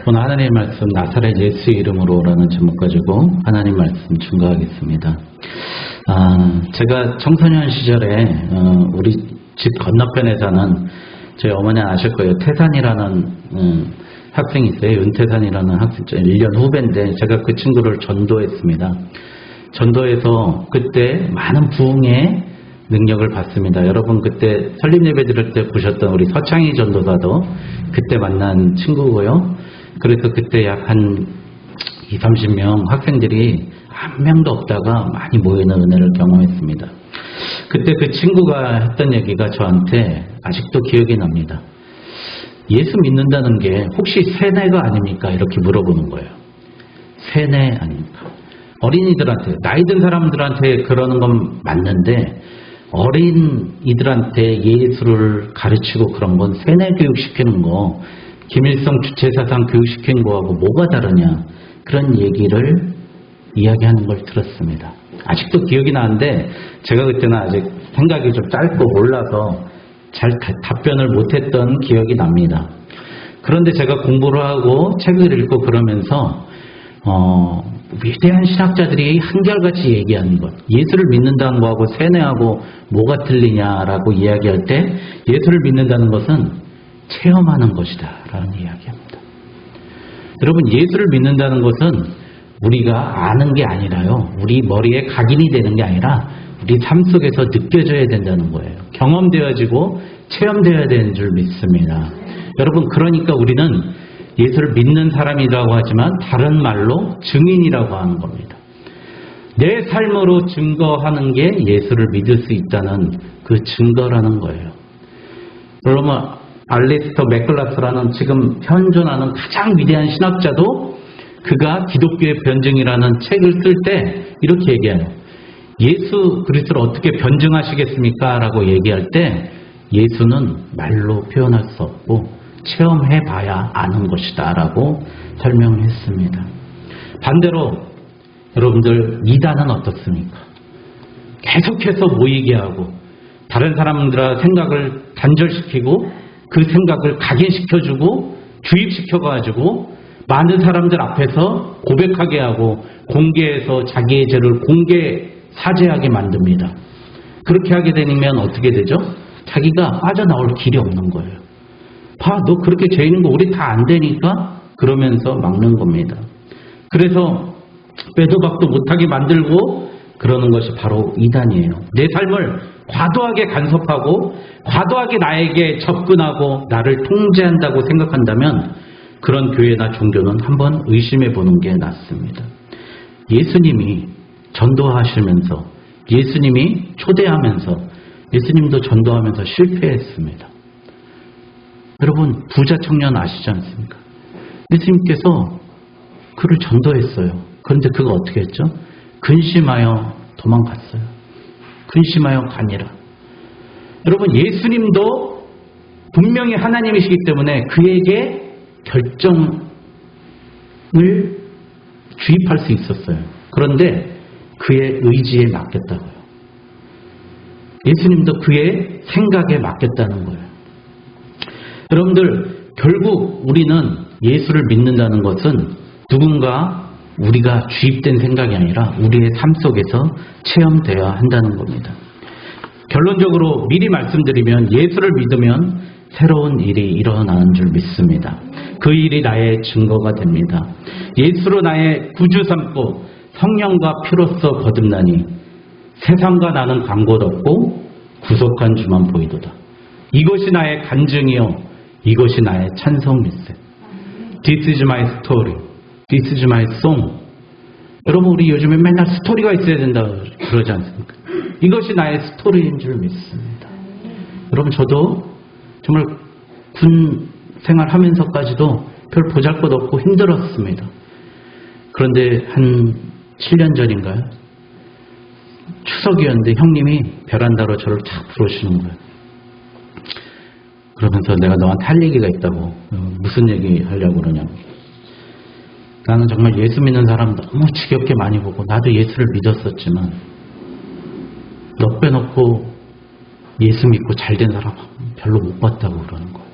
오늘 하나님의 말씀 나사렛 예수의 이름으로라는 제목 가지고 하나님 말씀 증거하겠습니다. 제가 청소년 시절에 우리 집 건너편에 사는 저희 어머니 아실 거예요. 태산이라는 학생이 있어요. 윤태산이라는 학생, 1년 후배인데 제가 그 친구를 전도했습니다. 전도해서 그때 많은 부흥의 능력을 받습니다. 여러분 그때 설립 예배 드릴 때 보셨던 우리 서창희 전도사도 그때 만난 친구고요. 그래서 그때 약 한 20-30명 학생들이 한 명도 없다가 많이 모이는 은혜를 경험했습니다. 그때 그 친구가 했던 얘기가 저한테 아직도 기억이 납니다. 예수 믿는다는 게 혹시 세뇌가 아닙니까? 이렇게 물어보는 거예요. 세뇌 아닙니까? 어린이들한테, 나이 든 사람들한테 그러는 건 맞는데 어린이들한테 예수를 가르치고 그런 건 세뇌 교육시키는 거, 김일성 주체사상 교육시킨 거하고 뭐가 다르냐, 그런 얘기를 이야기하는 걸 들었습니다. 아직도 기억이 나는데 제가 그때는 아직 생각이 좀 짧고 몰라서 잘 답변을 못했던 기억이 납니다. 그런데 제가 공부를 하고 책을 읽고 그러면서 위대한 신학자들이 한결같이 얘기하는 것, 예수를 믿는다는 거하고 세뇌하고 뭐가 틀리냐라고 이야기할 때 예수를 믿는다는 것은 체험하는 것이다 라는 이야기합니다. 여러분, 예수를 믿는다는 것은 우리가 아는 게 아니라요, 우리 머리에 각인이 되는 게 아니라 우리 삶 속에서 느껴져야 된다는 거예요. 경험되어지고 체험되어야 되는 줄 믿습니다. 여러분, 그러니까 우리는 예수를 믿는 사람이라고 하지만 다른 말로 증인이라고 하는 겁니다. 내 삶으로 증거하는 게 예수를 믿을 수 있다는 그 증거라는 거예요. 여러분, 알리스터 맥글라스라는 지금 현존하는 가장 위대한 신학자도 그가 기독교의 변증이라는 책을 쓸 때 이렇게 얘기해요. 예수 그리스도를 어떻게 변증하시겠습니까? 라고 얘기할 때 예수는 말로 표현할 수 없고 체험해봐야 아는 것이다 라고 설명했습니다. 반대로 여러분들, 이단은 어떻습니까? 계속해서 모이게 하고 다른 사람들의 생각을 단절시키고 그 생각을 각인시켜주고 주입시켜가지고 많은 사람들 앞에서 고백하게 하고 공개해서 자기의 죄를 공개 사죄하게 만듭니다. 그렇게 하게 되면 어떻게 되죠? 자기가 빠져나올 길이 없는 거예요. 봐, 너 그렇게 죄 있는 거 우리 다 안 되니까 그러면서 막는 겁니다. 그래서 빼도 박도 못하게 만들고 그러는 것이 바로 이단이에요. 내 삶을 과도하게 간섭하고 과도하게 나에게 접근하고 나를 통제한다고 생각한다면 그런 교회나 종교는 한번 의심해 보는 게 낫습니다. 예수님이 전도하시면서, 예수님이 초대하면서, 예수님도 전도하면서 실패했습니다. 여러분, 부자 청년 아시지 않습니까? 예수님께서 그를 전도했어요. 그런데 그가 어떻게 했죠? 근심하여 도망갔어요. 근심하여 가니라. 여러분, 예수님도 분명히 하나님이시기 때문에 그에게 결정을 주입할 수 있었어요. 그런데 그의 의지에 맡겼다고요. 예수님도 그의 생각에 맡겼다는 거예요. 여러분들, 결국 우리는 예수를 믿는다는 것은 누군가 우리가 주입된 생각이 아니라 우리의 삶 속에서 체험되어야 한다는 겁니다. 결론적으로 미리 말씀드리면 예수를 믿으면 새로운 일이 일어나는 줄 믿습니다. 그 일이 나의 증거가 됩니다. 예수로 나의 구주 삼고 성령과 피로써 거듭나니 세상과 나는 간 곳 없고 구속한 주만 보이도다. 이것이 나의 간증이요, 이것이 나의 찬송일세. This is my story. This is my song. 여러분, 우리 요즘에 맨날 스토리가 있어야 된다 그러지 않습니까? 이것이 나의 스토리인 줄 믿습니다. 여러분, 저도 정말 군 생활하면서까지도 별 보잘것 없고 힘들었습니다. 그런데 한 7년 전인가요? 추석이었는데 형님이 베란다로 저를 탁 부르시는 거예요. 그러면서 내가 너한테 할 얘기가 있다고. 무슨 얘기 하려고 그러냐고. 나는 정말 예수 믿는 사람 너무 지겹게 많이 보고 나도 예수를 믿었었지만 너 빼놓고 예수 믿고 잘된 사람 별로 못 봤다고 그러는 거예요.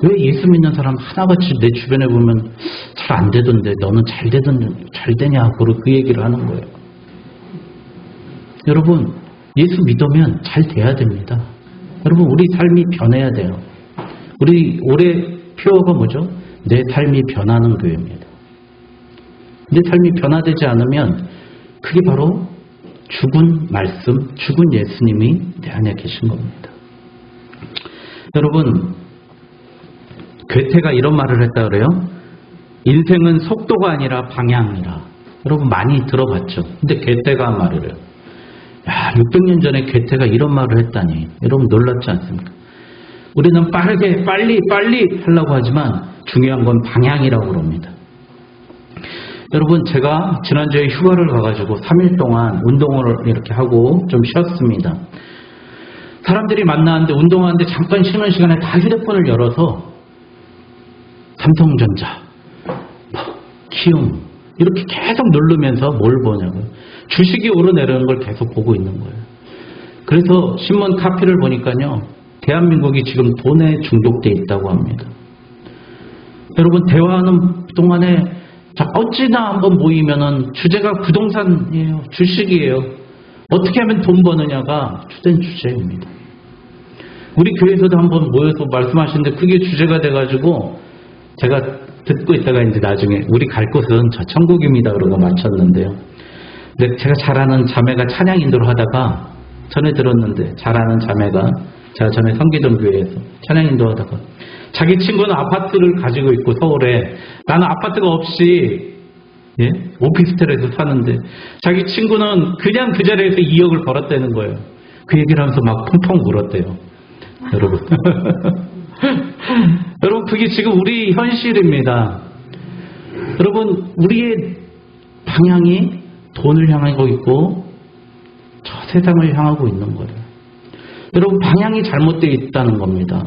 왜 예수 믿는 사람 하나같이 내 주변에 보면 잘 안 되던데 너는 잘 되냐? 그 얘기를 하는 거예요. 여러분, 예수 믿으면 잘 돼야 됩니다. 여러분, 우리 삶이 변해야 돼요. 우리 올해 표어가 뭐죠? 내 삶이 변하는 교회입니다. 내 삶이 변화되지 않으면 그게 바로 죽은 말씀, 죽은 예수님이 내 안에 계신 겁니다. 여러분, 괴테가 이런 말을 했다 그래요. 인생은 속도가 아니라 방향이라. 여러분 많이 들어봤죠? 근데 괴테가 한 말을 해요. 야, 600년 전에 괴테가 이런 말을 했다니. 여러분 놀랍지 않습니까? 우리는 빠르게 빨리 하려고 하지만 중요한 건 방향이라고 그럽니다. 여러분, 제가 지난주에 휴가를 가가지고 3일 동안 운동을 이렇게 하고 좀 쉬었습니다. 사람들이 만나는데 운동하는데 잠깐 쉬는 시간에 다 휴대폰을 열어서 삼성전자, 키움 이렇게 계속 누르면서 뭘 보냐고요. 주식이 오르내리는 걸 계속 보고 있는 거예요. 그래서 신문 카피를 보니까요. 대한민국이 지금 돈에 중독돼 있다고 합니다. 여러분, 대화하는 동안에 어찌나 한번 모이면은 주제가 부동산이에요. 주식이에요. 어떻게 하면 돈 버느냐가 주된 주제입니다. 우리 교회에서도 한번 모여서 말씀하시는데 그게 주제가 돼가지고 제가 듣고 있다가 이제 나중에 우리 갈 곳은 저 천국입니다 그러고 마쳤는데요. 근데 제가 잘 아는 자매가 찬양 인도를 하다가 전에 들었는데 잘 아는 자매가 제가 전에 성기동 교회에서 찬양 인도하다가 자기 친구는 아파트를 가지고 있고 서울에 나는 아파트가 없이 오피스텔에서 사는데 자기 친구는 그냥 그 자리에서 2억을 벌었다는 거예요. 그 얘기를 하면서 막 펑펑 울었대요. 여러분. 여러분, 그게 지금 우리 현실입니다. 여러분, 우리의 방향이 돈을 향하고 있고 저 세상을 향하고 있는 거예요. 여러분, 방향이 잘못되어 있다는 겁니다.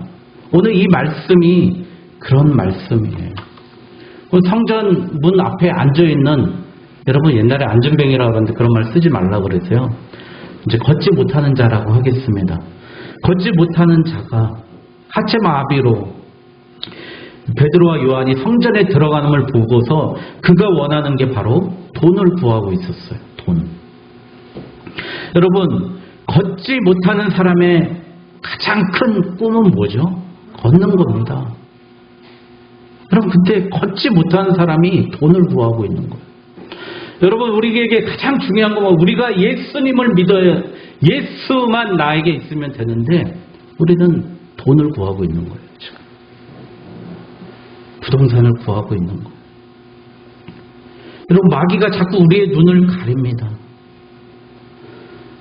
오늘 이 말씀이 그런 말씀이에요. 성전 문 앞에 앉아있는, 여러분 옛날에 안전뱅이라고 하는데 그런 말 쓰지 말라고 그래서요. 이제 걷지 못하는 자라고 하겠습니다. 걷지 못하는 자가 하체 마비로 베드로와 요한이 성전에 들어가는 걸 보고서 그가 원하는 게 바로 돈을 구하고 있었어요. 돈. 여러분, 걷지 못하는 사람의 가장 큰 꿈은 뭐죠? 걷는 겁니다. 여러분, 그때 걷지 못하는 사람이 돈을 구하고 있는 거예요. 여러분, 우리에게 가장 중요한 건 우리가 예수님을 믿어야, 예수만 나에게 있으면 되는데 우리는 돈을 구하고 있는 거예요. 지금. 부동산을 구하고 있는 거예요. 여러분, 마귀가 자꾸 우리의 눈을 가립니다.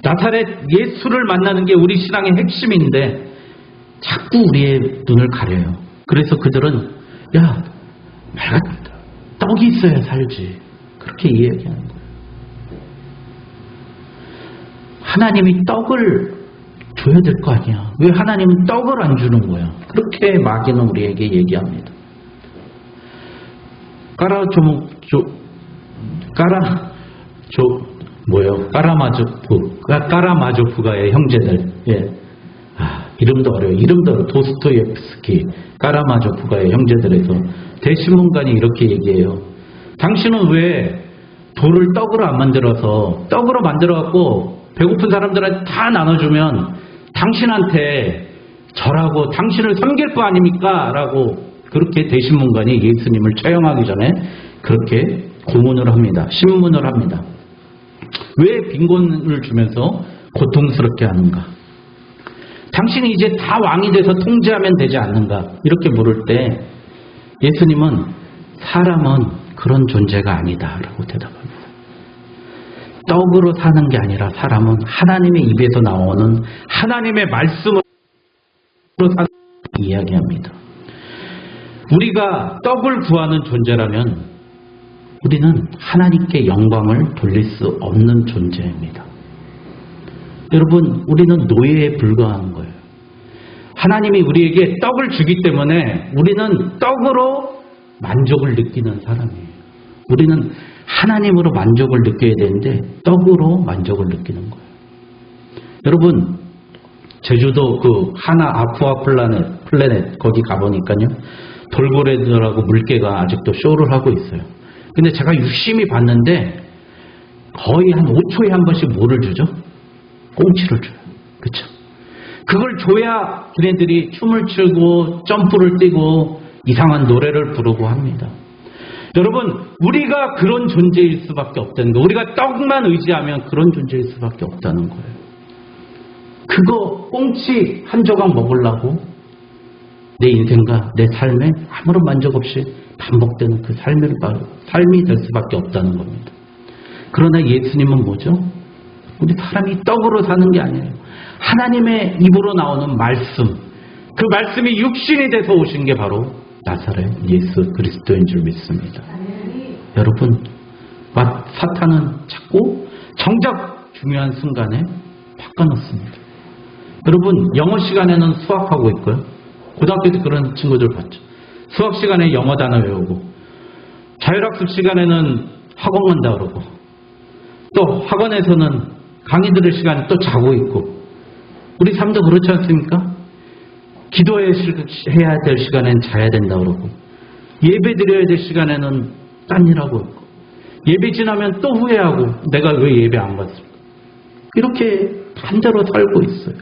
나사렛 예수를 만나는 게 우리 신앙의 핵심인데 자꾸 우리의 눈을 가려요. 그래서 그들은 야, 말같다. 떡이 있어야 살지. 그렇게 이야기하는 거예요. 하나님이 떡을 줘야 될 거 아니야. 왜 하나님은 떡을 안 주는 거야? 그렇게 마귀는 우리에게 얘기합니다. 까라마조프가의 형제들. 예. 이름도 어려워요. 이름도 어려워요. 도스토옙스키, 까라마조프가의 형제들에서 대신문관이 이렇게 얘기해요. 당신은 왜 돌을 떡으로 안 만들어서 떡으로 만들어갖고 배고픈 사람들한테 다 나눠주면 당신한테 절하고 당신을 섬길 거 아닙니까? 라고 그렇게 대신문관이 예수님을 처형하기 전에 그렇게 고문을 합니다. 신문을 합니다. 왜 빈곤을 주면서 고통스럽게 하는가? 당신이 이제 다 왕이 돼서 통제하면 되지 않는가? 이렇게 물을 때 예수님은 사람은 그런 존재가 아니다 라고 대답합니다. 떡으로 사는 게 아니라 사람은 하나님의 입에서 나오는 하나님의 말씀으로 사는 이야기합니다. 우리가 떡을 구하는 존재라면 우리는 하나님께 영광을 돌릴 수 없는 존재입니다. 여러분, 우리는 노예에 불과한 거예요. 하나님이 우리에게 떡을 주기 때문에 우리는 떡으로 만족을 느끼는 사람이에요. 우리는 하나님으로 만족을 느껴야 되는데 떡으로 만족을 느끼는 거예요. 여러분, 제주도 그 하나 아쿠아 플래넷 거기 가보니까요. 돌고래들하고 물개가 아직도 쇼를 하고 있어요. 근데 제가 유심히 봤는데 거의 한 5초에 한 번씩 뭐를 주죠? 꽁치를 줘요. 그쵸? 그걸 줘야 걔네들이 춤을 추고 점프를 뛰고 이상한 노래를 부르고 합니다. 여러분, 우리가 그런 존재일 수밖에 없다는 거예요. 우리가 떡만 의지하면 그런 존재일 수밖에 없다는 거예요. 그거 꽁치 한 조각 먹으려고 내 인생과 내 삶에 아무런 만족 없이 반복되는 그 삶이 될 수밖에 없다는 겁니다. 그러나 예수님은 뭐죠? 우리 사람이 떡으로 사는 게 아니에요. 하나님의 입으로 나오는 말씀, 그 말씀이 육신이 돼서 오신 게 바로 나사렛 예수 그리스도인 줄 믿습니다. 여러분, 사탄은 자꾸 정작 중요한 순간에 바꿔놓습니다. 여러분, 영어 시간에는 수학하고 있고요. 고등학교 때 그런 친구들 봤죠. 수학 시간에 영어 단어 외우고, 자율학습 시간에는 학원 간다 그러고, 또 학원에서는 강의 들을 시간에 또 자고 있고, 우리 삶도 그렇지 않습니까? 기도해야 될 시간엔 자야 된다 그러고, 예배 드려야 될 시간에는 딴 일하고 있고, 예배 지나면 또 후회하고 내가 왜 예배 안 갔을까? 이렇게 반대로 살고 있어요.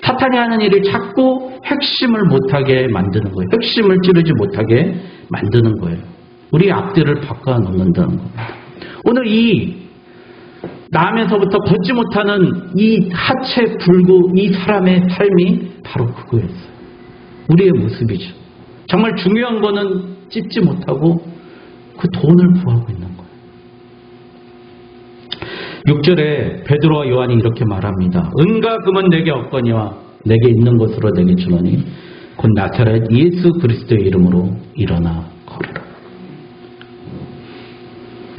사탄이 하는 일이 자꾸 핵심을 못하게 만드는 거예요. 핵심을 찌르지 못하게 만드는 거예요. 우리 앞뒤를 바꿔 놓는다는 겁니다. 오늘 이 나면서부터 걷지 못하는 이 하체 불구 이 사람의 삶이 바로 그거였어요. 우리의 모습이죠. 정말 중요한 거는 찝지 못하고 그 돈을 구하고 있는 거예요. 6절에 베드로와 요한이 이렇게 말합니다. 은과 금은 내게 없거니와 내게 있는 것으로 내게 주노니 곧 나사렛 예수 그리스도의 이름으로 일어나 걸으라.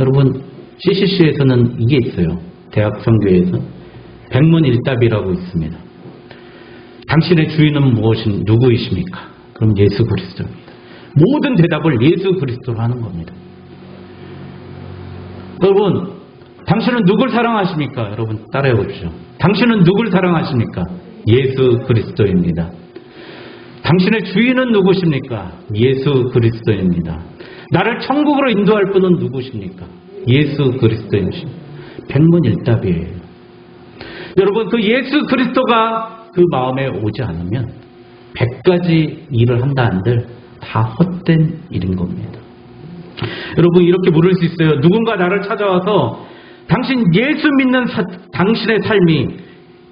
여러분, CCC에서는 이게 있어요. 대학 선교에서 백문일답이라고 있습니다. 당신의 주인은 누구이십니까? 그럼 예수 그리스도입니다. 모든 대답을 예수 그리스도로 하는 겁니다. 여러분, 당신은 누굴 사랑하십니까? 여러분 따라해 보십시오. 당신은 누굴 사랑하십니까? 예수 그리스도입니다. 당신의 주인은 누구십니까? 예수 그리스도입니다. 나를 천국으로 인도할 분은 누구십니까? 예수 그리스도입니다. 백문일답이에요. 여러분, 그 예수 그리스도가 그 마음에 오지 않으면 100가지 일을 한다 한들 다 헛된 일인 겁니다. 여러분, 이렇게 물을 수 있어요. 누군가 나를 찾아와서 당신 예수 믿는 당신의 삶이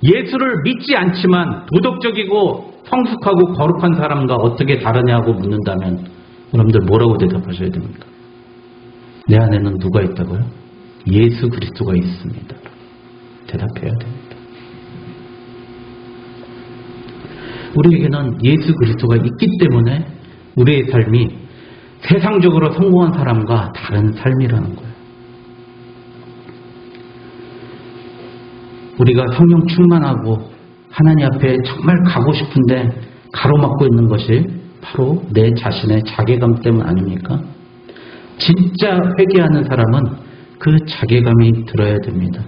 예수를 믿지 않지만 도덕적이고 성숙하고 거룩한 사람과 어떻게 다르냐고 묻는다면 여러분들 뭐라고 대답하셔야 됩니까? 내 안에는 누가 있다고요? 예수 그리스도가 있습니다. 대답해야 됩니다. 우리에게는 예수 그리스도가 있기 때문에 우리의 삶이 세상적으로 성공한 사람과 다른 삶이라는 거예요. 우리가 성령 충만하고 하나님 앞에 정말 가고 싶은데 가로막고 있는 것이 바로 내 자신의 자괴감 때문 아닙니까? 진짜 회개하는 사람은 그 자괴감이 들어야 됩니다.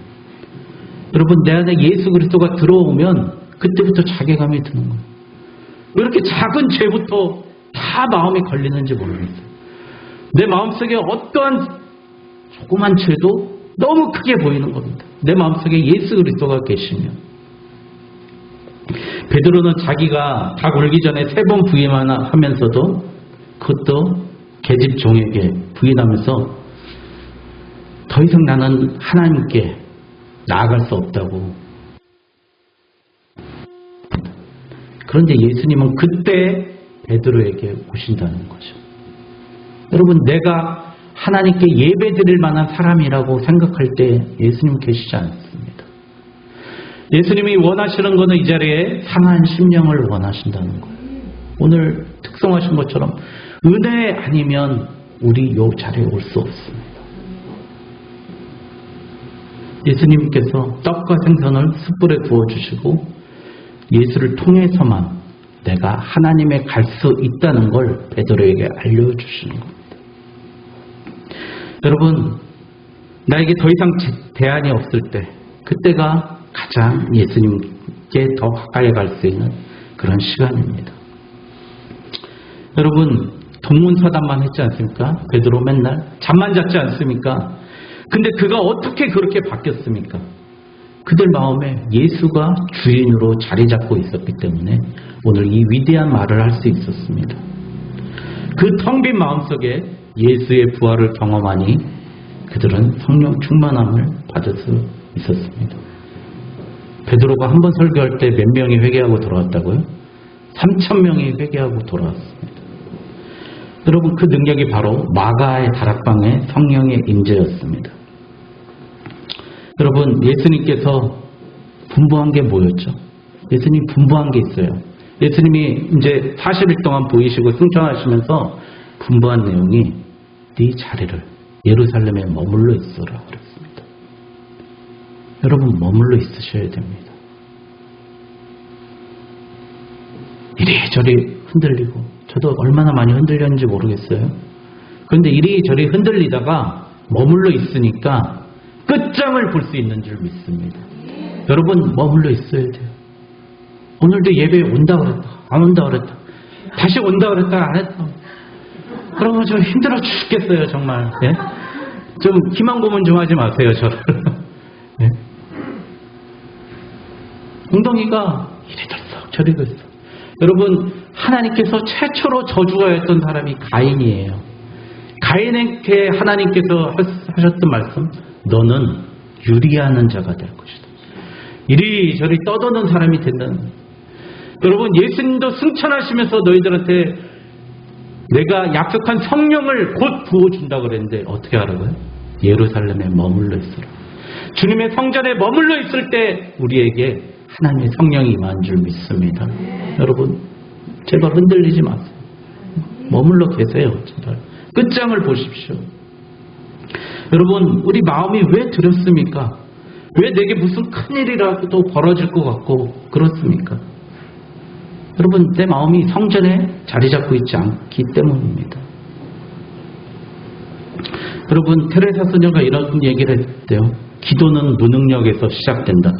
여러분, 내 안에 예수 그리스도가 들어오면 그때부터 자괴감이 드는 거예요. 왜 이렇게 작은 죄부터 다 마음이 걸리는지 모르겠어요. 내 마음속에 어떠한 조그만 죄도 너무 크게 보이는 겁니다. 내 마음속에 예수 그리스도가 계시면. 베드로는 자기가 닭 울기 전에 3번 부인하면서도 그것도 계집 종에게 부인하면서 더 이상 나는 하나님께 나아갈 수 없다고. 그런데 예수님은 그때 베드로에게 오신다는 거죠. 여러분, 내가 하나님께 예배 드릴 만한 사람이라고 생각할 때 예수님 계시지 않습니다. 예수님이 원하시는 것은 이 자리에 상한 심령을 원하신다는 거예요. 오늘 특성하신 것처럼 은혜 아니면 우리 이 자리에 올 수 없습니다. 예수님께서 떡과 생선을 숯불에 구워주시고 예수를 통해서만 내가 하나님에 갈 수 있다는 걸 베드로에게 알려주시는 겁니다. 여러분, 나에게 더 이상 대안이 없을 때 그때가 가장 예수님 하나님께 더 가까이 갈 수 있는 그런 시간입니다. 여러분, 동문서답만 했지 않습니까? 베드로 맨날 잠만 잤지 않습니까? 근데 그가 어떻게 그렇게 바뀌었습니까? 그들 마음에 예수가 주인으로 자리 잡고 있었기 때문에 오늘 이 위대한 말을 할 수 있었습니다. 그 텅 빈 마음속에 예수의 부활을 경험하니 그들은 성령 충만함을 받을 수 있었습니다. 베드로가 한 번 설교할 때 몇 명이 회개하고 돌아왔다고요? 3,000명이 회개하고 돌아왔습니다. 여러분, 그 능력이 바로 마가의 다락방의 성령의 임재였습니다. 여러분, 예수님께서 분부한 게 뭐였죠? 예수님 분부한 게 있어요. 예수님이 이제 40일 동안 보이시고 승천하시면서 분부한 내용이 네 자리를 예루살렘에 머물러 있어라 그랬습니다. 여러분, 머물러 있으셔야 됩니다. 이리저리 흔들리고, 저도 얼마나 많이 흔들렸는지 모르겠어요. 그런데 이리저리 흔들리다가 머물러 있으니까 끝장을 볼 수 있는 줄 믿습니다. 여러분, 머물러 있어야 돼요. 오늘도 예배에 온다 그랬다, 안 온다 그랬다, 다시 온다 그랬다, 안 했다. 그러면 저 힘들어 죽겠어요, 정말. 예? 좀 희망 고문 좀 하지 마세요, 저를. 예? 엉덩이가 이리 들썩 저리 들썩. 여러분, 하나님께서 최초로 저주하였던 사람이 가인이에요. 가인에게 하나님께서 하셨던 말씀, 너는 유리하는 자가 될 것이다. 이리저리 떠도는 사람이 된다는 거예요. 여러분, 예수님도 승천하시면서 너희들한테 내가 약속한 성령을 곧 부어준다고 그랬는데 어떻게 하라고요? 예루살렘에 머물러 있으라. 주님의 성전에 머물러 있을 때 우리에게 하나님의 성령이 임한 줄 믿습니다. 여러분, 제발 흔들리지 마세요. 머물러 계세요. 제발 끝장을 보십시오. 여러분, 우리 마음이 왜 두렵습니까? 왜 내게 무슨 큰일이라도 벌어질 것 같고 그렇습니까? 여러분, 내 마음이 성전에 자리 잡고 있지 않기 때문입니다. 여러분, 테레사 소녀가 이런 얘기를 했대요. 기도는 무능력에서 시작된다.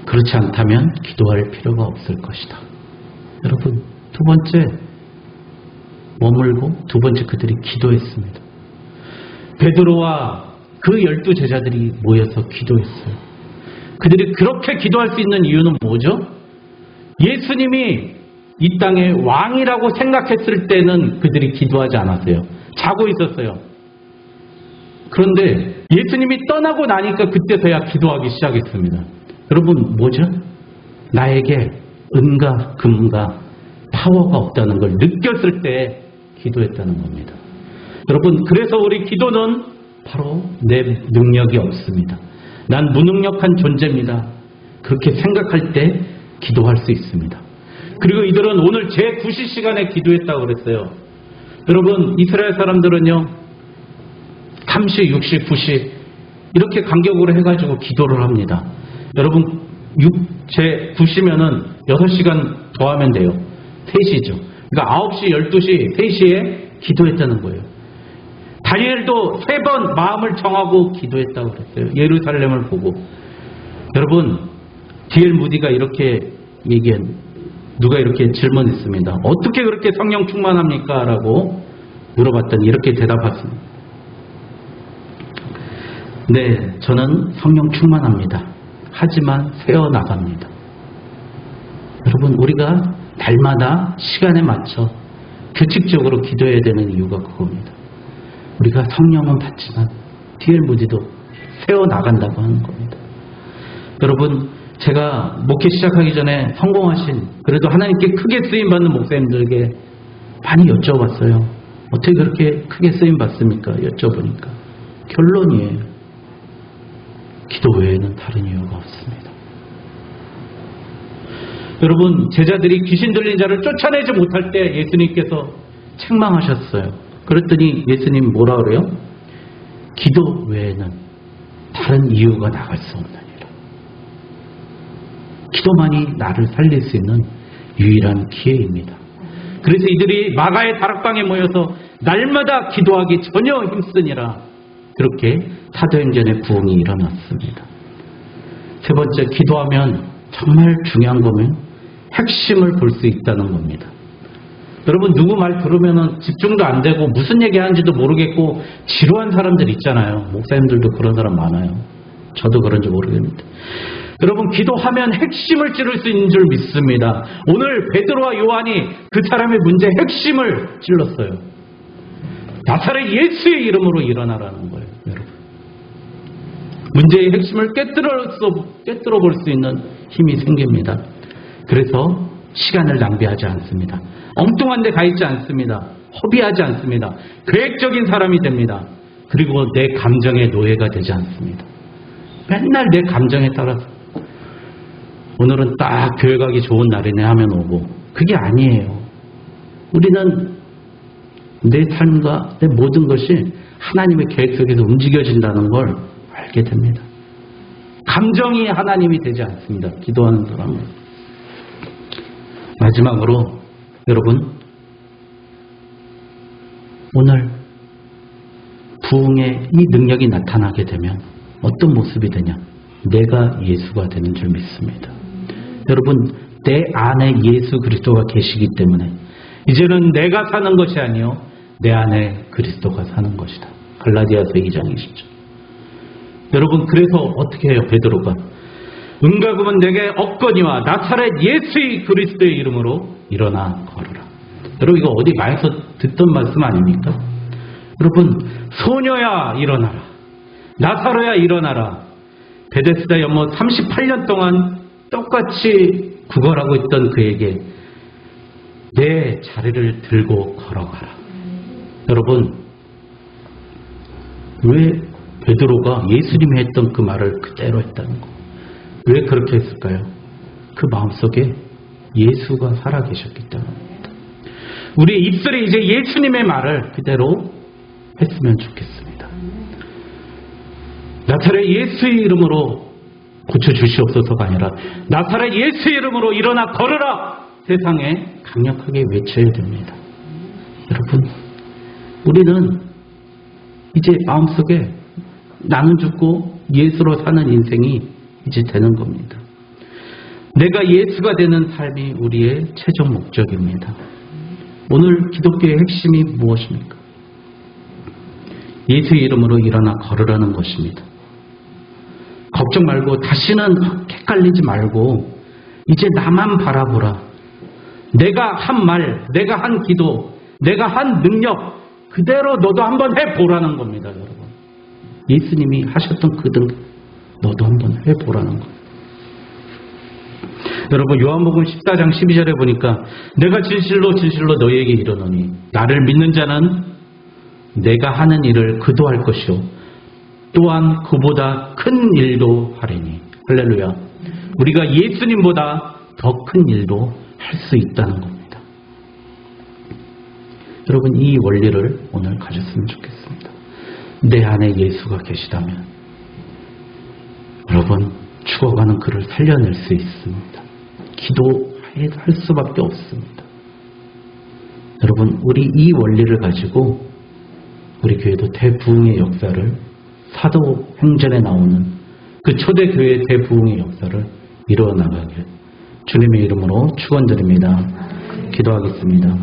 그렇지 않다면 기도할 필요가 없을 것이다. 여러분, 두 번째 머물고, 두 번째 그들이 기도했습니다. 베드로와 그 12 제자들이 모여서 기도했어요. 그들이 그렇게 기도할 수 있는 이유는 뭐죠? 예수님이 이 땅의 왕이라고 생각했을 때는 그들이 기도하지 않았어요. 자고 있었어요. 그런데 예수님이 떠나고 나니까 그때서야 기도하기 시작했습니다. 여러분, 뭐죠? 나에게 은과 금과 파워가 없다는 걸 느꼈을 때 기도했다는 겁니다. 여러분, 그래서 우리 기도는 바로 내 능력이 없습니다. 난 무능력한 존재입니다. 그렇게 생각할 때 기도할 수 있습니다. 그리고 이들은 오늘 제9시 시간에 기도했다고 그랬어요. 여러분, 이스라엘 사람들은요 3시, 6시, 9시 이렇게 간격으로 해가지고 기도를 합니다. 여러분, 제9시면은 6시간 더하면 돼요. 3시죠. 그러니까 9시, 12시, 3시에 기도했다는 거예요. 다니엘도 3번 마음을 정하고 기도했다고 그랬어요. 예루살렘을 보고. 여러분, D.L. 무디가 이렇게 누가 이렇게 질문했습니다. 어떻게 그렇게 성령 충만합니까? 라고 물어봤더니 이렇게 대답했습니다. 네, 저는 성령 충만합니다. 하지만 새어나갑니다. 여러분, 우리가 날마다 시간에 맞춰 규칙적으로 기도해야 되는 이유가 그겁니다. 우리가 성령은 받지만 D.L. 무디도 새어나간다고 하는 겁니다. 여러분, 제가 목회 시작하기 전에 성공하신, 그래도 하나님께 크게 쓰임받는 목사님들에게 많이 여쭤봤어요. 어떻게 그렇게 크게 쓰임받습니까? 여쭤보니까 결론이에요. 기도 외에는 다른 이유가 없습니다. 여러분, 제자들이 귀신 들린 자를 쫓아내지 못할 때 예수님께서 책망하셨어요. 그랬더니 예수님 뭐라 그래요? 기도 외에는 다른 이유가 나갈 수 없느니라. 기도만이 나를 살릴 수 있는 유일한 기회입니다. 그래서 이들이 마가의 다락방에 모여서 날마다 기도하기 전혀 힘쓰니라. 그렇게 사도행전의 부흥이 일어났습니다. 세 번째, 기도하면 정말 중요한 거면 핵심을 볼 수 있다는 겁니다. 여러분, 누구 말 들으면 집중도 안 되고 무슨 얘기하는지도 모르겠고 지루한 사람들 있잖아요. 목사님들도 그런 사람 많아요. 저도 그런지 모르겠는데. 여러분, 기도하면 핵심을 찌를 수 있는 줄 믿습니다. 오늘 베드로와 요한이 그 사람의 문제의 핵심을 찔렀어요. 나사렛 예수의 이름으로 일어나라는 거예요. 여러분, 문제의 핵심을 깨뜨려 볼 수 있는 힘이 생깁니다. 그래서 시간을 낭비하지 않습니다. 엉뚱한 데 가 있지 않습니다. 허비하지 않습니다. 계획적인 사람이 됩니다. 그리고 내 감정의 노예가 되지 않습니다. 맨날 내 감정에 따라서 오늘은 딱 교회 가기 좋은 날이네 하면 오고, 그게 아니에요. 우리는 내 삶과 내 모든 것이 하나님의 계획 속에서 움직여진다는 걸 알게 됩니다. 감정이 하나님이 되지 않습니다. 기도하는 사람은. 마지막으로 여러분, 오늘 부흥의 이 능력이 나타나게 되면 어떤 모습이 되냐? 내가 예수가 되는 줄 믿습니다. 여러분, 내 안에 예수 그리스도가 계시기 때문에 이제는 내가 사는 것이 아니요 내 안에 그리스도가 사는 것이다. 갈라디아서 2장 20절. 여러분, 그래서 어떻게 해요? 베드로가 은가금은 내게 없거니와 나사렛 예수의 그리스도의 이름으로 일어나 걸어라. 여러분, 이거 어디 많이서 듣던 말씀 아닙니까? 여러분, 소녀야 일어나라. 나사로야 일어나라. 베데스다 연못 38년 동안 똑같이 구걸하고 있던 그에게 내 자리를 들고 걸어가라. 여러분, 왜 베드로가 예수님이 했던 그 말을 그대로 했다는 거? 왜 그렇게 했을까요? 그 마음속에 예수가 살아계셨기 때문입니다. 우리 입술에 이제 예수님의 말을 그대로 했으면 좋겠습니다. 나사렛 예수의 이름으로 고쳐주시옵소서가 아니라 나사렛 예수의 이름으로 일어나 걸으라! 세상에 강력하게 외쳐야 됩니다. 여러분, 우리는 이제 마음속에 나는 죽고 예수로 사는 인생이 이제 되는 겁니다. 내가 예수가 되는 삶이 우리의 최종 목적입니다. 오늘 기독교의 핵심이 무엇입니까? 예수의 이름으로 일어나 걸으라는 것입니다. 걱정 말고 다시는 헷갈리지 말고 이제 나만 바라보라. 내가 한 말, 내가 한 기도, 내가 한 능력 그대로 너도 한번 해보라는 겁니다. 여러분, 예수님이 하셨던 그 등 너도 한번 해보라는 거예요. 여러분, 요한복음 14장 12절에 보니까 내가 진실로 진실로 너희에게 이르노니 나를 믿는 자는 내가 하는 일을 그도 할 것이요 또한 그보다 큰 일도 하리니. 할렐루야. 우리가 예수님보다 더 큰 일도 할 수 있다는 겁니다. 여러분, 이 원리를 오늘 가졌으면 좋겠습니다. 내 안에 예수가 계시다면 여러분, 죽어가는 그를 살려낼 수 있습니다. 기도할 수밖에 없습니다. 여러분, 우리 이 원리를 가지고 우리 교회도 대부흥의 역사를, 사도행전에 나오는 그 초대교회의 대부흥의 역사를 이루어나가길 주님의 이름으로 축원드립니다. 기도하겠습니다.